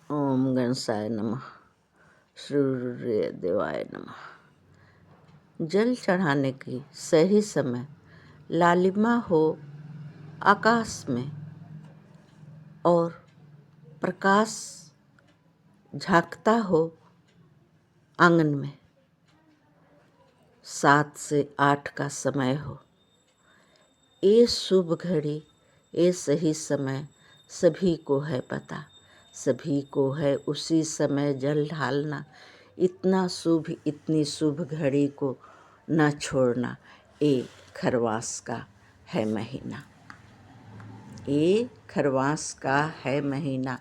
ओम गणसाय नमः। सूर्य देवाय नमः। जल चढ़ाने की सही समय लालिमा हो आकाश में और प्रकाश झांकता हो आंगन में। 7 से 8 का समय हो। ये शुभ घड़ी, ये सही समय सभी को है पता। सभी को है उसी समय जल ढालना। इतना शुभ, इतनी शुभ घड़ी को न छोड़ना। ये खरवास का है महीना। ये खरवास का है महीना।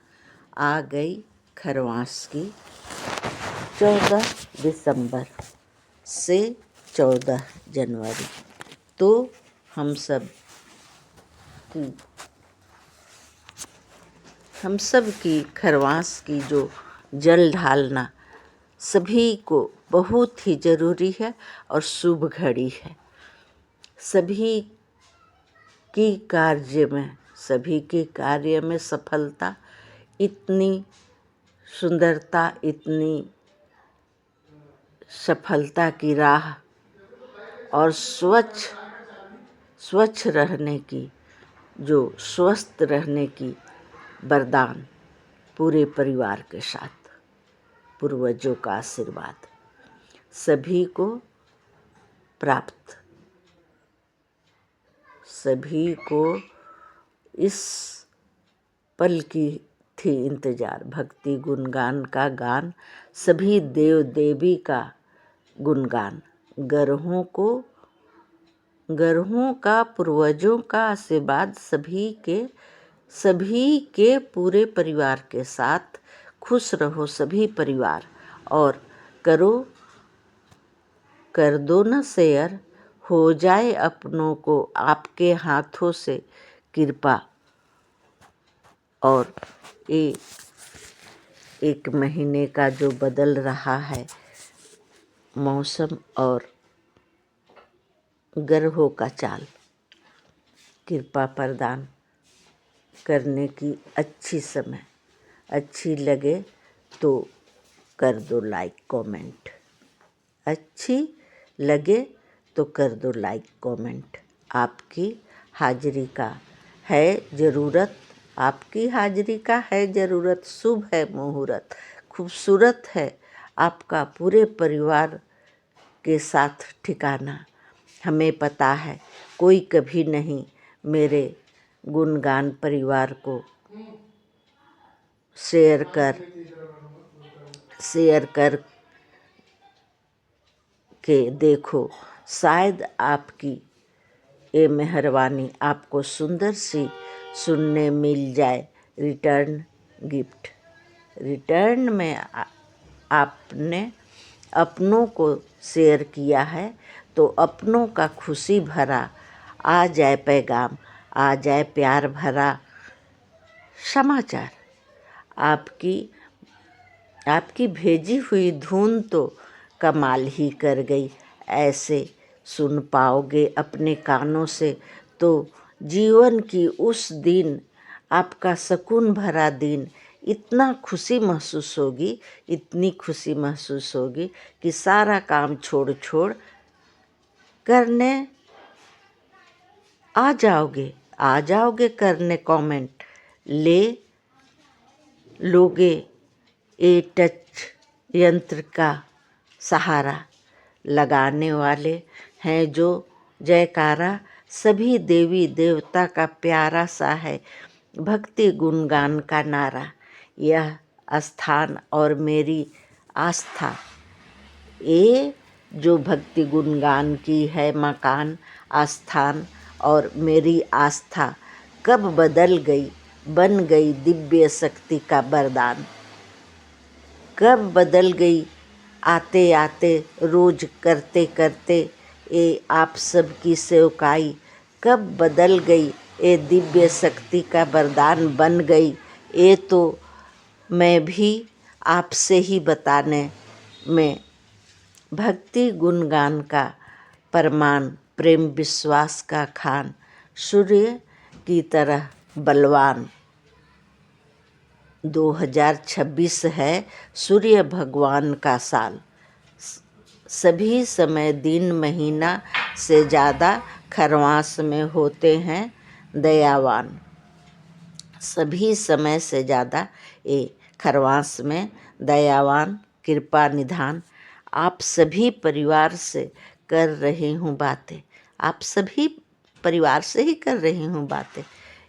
आ गई खरवास की 14 दिसंबर से 14 जनवरी। तो हम सब की खरवास की जो जल ढालना सभी को बहुत ही ज़रूरी है और शुभ घड़ी है। सभी के कार्य में सफलता, इतनी सुंदरता, इतनी सफलता की राह और स्वच्छ रहने की, जो स्वस्थ रहने की वरदान पूरे परिवार के साथ, पूर्वजों का आशीर्वाद सभी को प्राप्त। सभी को इस पल की थी इंतजार। भक्ति गुणगान का गान, सभी देव देवी का गुणगान। ग्रहों का पूर्वजों का आशीर्वाद सभी के पूरे परिवार के साथ। खुश रहो सभी परिवार और कर दो न शेयर, हो जाए अपनों को आपके हाथों से कृपा। और ये एक महीने का जो बदल रहा है मौसम और ग्रहों का चाल, कृपा प्रदान करने की अच्छी समय। अच्छी लगे तो कर दो लाइक कमेंट। अच्छी लगे तो कर दो लाइक कमेंट। आपकी हाजिरी का है ज़रूरत। आपकी हाजिरी का है ज़रूरत। शुभ है मुहूर्त, खूबसूरत है आपका पूरे परिवार के साथ ठिकाना। हमें पता है कोई कभी नहीं मेरे गुणगान परिवार को शेयर कर के देखो। शायद आपकी ये मेहरबानी आपको सुंदर सी सुनने मिल जाए रिटर्न गिफ्ट। रिटर्न में आपने अपनों को शेयर किया है तो अपनों का खुशी भरा आ जाए पैगाम, आ जाए प्यार भरा समाचार। आपकी भेजी हुई धुन तो कमाल ही कर गई। ऐसे सुन पाओगे अपने कानों से तो जीवन की उस दिन, आपका सुकून भरा दिन, इतना खुशी महसूस होगी, इतनी खुशी महसूस होगी कि सारा काम छोड़ करने आ जाओगे करने कमेंट। ले लोगे ये टच यंत्र का सहारा। लगाने वाले हैं जो जयकारा, सभी देवी देवता का प्यारा सा है भक्ति गुणगान का नारा। यह स्थान और मेरी आस्था, ये जो भक्ति गुणगान की है मकान, आस्थान और मेरी आस्था कब बदल गई, बन गई दिव्य शक्ति का वरदान। कब बदल गई आते आते, रोज करते करते ये आप सबकी सेवकाई। कब बदल गई ये दिव्य शक्ति का वरदान बन गई। ये तो मैं भी आपसे ही बताने में। भक्ति गुणगान का प्रमाण, प्रेम विश्वास का खान, सूर्य की तरह बलवान। 2026 है सूर्य भगवान का साल। सभी समय दिन महीना से ज़्यादा खरवास में होते हैं दयावान। सभी समय से ज़्यादा ये खरवास में दयावान कृपा निधान। आप सभी परिवार से कर रही हूँ बातें, आप सभी परिवार से ही कर रही हूँ बातें।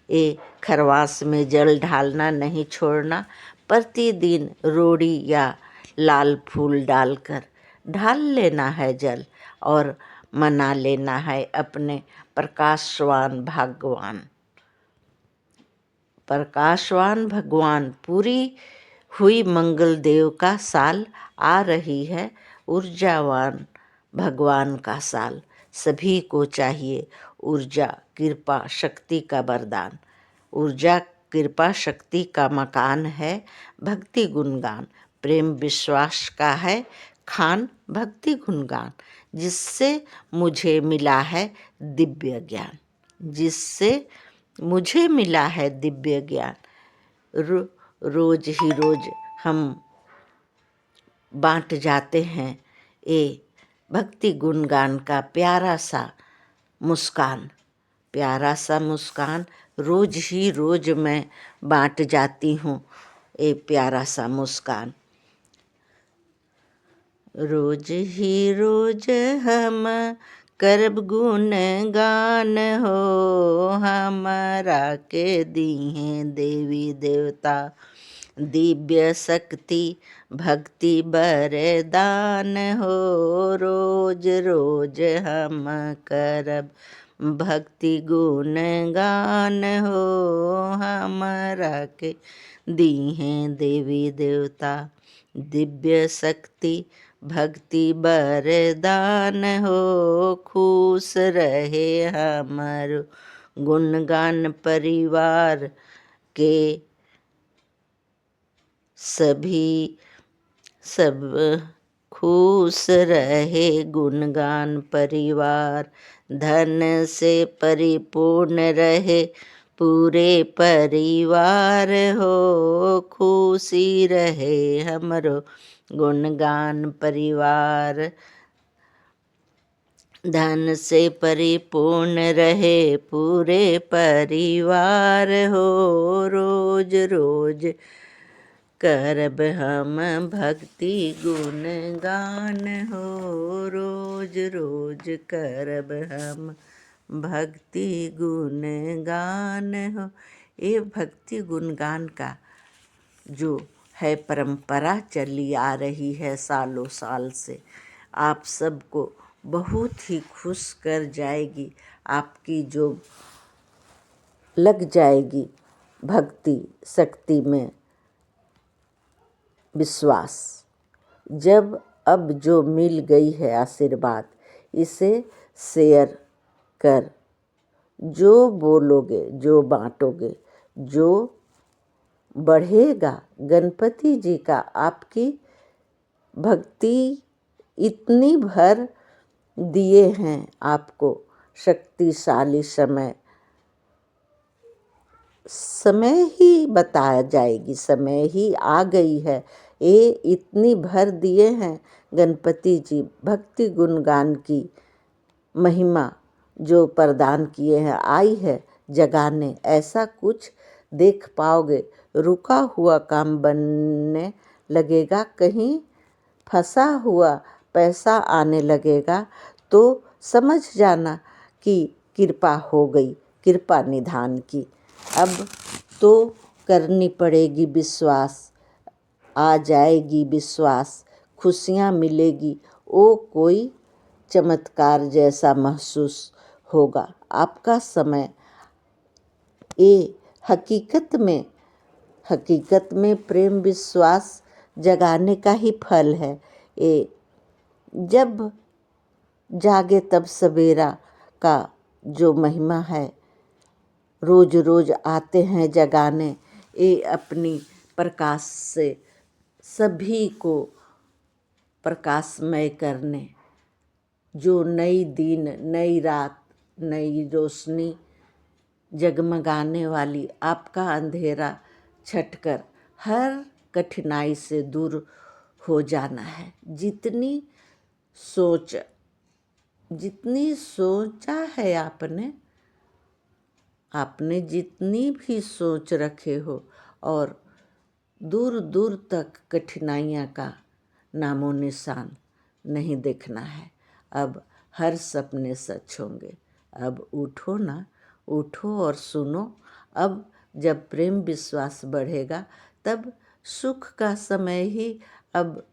ये खरवास में जल ढालना नहीं छोड़ना, प्रतिदिन रोड़ी या लाल फूल डालकर ढाल लेना है जल और मना लेना है अपने प्रकाशवान भगवान। पूरी हुई मंगल देव का साल, आ रही है ऊर्जावान भगवान का साल। सभी को चाहिए ऊर्जा कृपा शक्ति का वरदान। ऊर्जा कृपा शक्ति का मकान है भक्ति गुणगान। प्रेम विश्वास का है खान भक्ति गुणगान। जिससे मुझे मिला है दिव्य ज्ञान, जिससे मुझे मिला है दिव्य ज्ञान। रोज ही रोज हम बांट जाते हैं ये भक्ति गुणगान का प्यारा सा मुस्कान। प्यारा सा मुस्कान रोज ही रोज मैं बांट जाती हूँ ये प्यारा सा मुस्कान। रोज ही रोज हम करब गुण गान हो, हमारा के दीहे देवी देवता दिव्य शक्ति भक्ति बरदान हो। रोज रोज हम करब भक्ति गुण गान हो, हमारा के दीहे देवी देवता दिव्य शक्ति भक्ति बरदान हो। खुश रहे हमारो गुणगान परिवार के सभी सब खुश रहे गुणगान परिवार। धन से परिपूर्ण रहे पूरे परिवार हो। खुशी रहे हमरो गुणगान परिवार। धन से परिपूर्ण रहे पूरे परिवार हो। रोज रोज करब हम भक्ति गुण गान हो। रोज रोज करब हम भक्ति गुण गान हो। ये भक्ति गुणगान का जो है परंपरा चली आ रही है सालों साल से, आप सबको बहुत ही खुश कर जाएगी। आपकी जो लग जाएगी भक्ति शक्ति में विश्वास। जब अब जो मिल गई है आशीर्वाद, इसे शेयर कर। जो बोलोगे जो बांटोगे जो बढ़ेगा गणपति जी का आपकी भक्ति इतनी भर दिए हैं आपको शक्तिशाली। समय ही बताया जाएगी, समय ही आ गई है। ये इतनी भर दिए हैं गणपति जी भक्ति गुणगान की महिमा जो प्रदान किए हैं, आई है जगाने। ऐसा कुछ देख पाओगे, रुका हुआ काम बनने लगेगा, कहीं फंसा हुआ पैसा आने लगेगा, तो समझ जाना कि कृपा हो गई, कृपा निधान की। अब तो करनी पड़ेगी विश्वास, आ जाएगी विश्वास, खुशियाँ मिलेगी। वो कोई चमत्कार जैसा महसूस होगा। आपका समय ये हकीकत में प्रेम विश्वास जगाने का ही फल है। ये जब जागे तब सवेरा का जो महिमा है, रोज रोज आते हैं जगाने। ये अपनी प्रकाश से सभी को प्रकाशमय करने, जो नई दिन नई रात नई रोशनी जगमगाने वाली आपका अंधेरा छटकर हर कठिनाई से दूर हो जाना है। जितनी सोचा है आपने जितनी भी सोच रखे हो, और दूर दूर तक कठिनाइयाँ का नामो निशान नहीं देखना है। अब हर सपने सच होंगे। अब उठो ना, उठो और सुनो। अब जब प्रेम विश्वास बढ़ेगा तब सुख का समय ही अब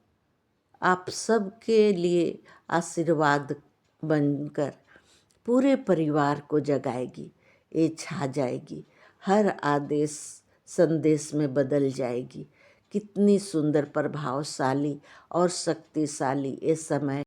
आप सबके लिए आशीर्वाद बनकर पूरे परिवार को जगाएगी। ये छा जाएगी, हर आदेश संदेश में बदल जाएगी। कितनी सुंदर, प्रभावशाली और शक्तिशाली ये समय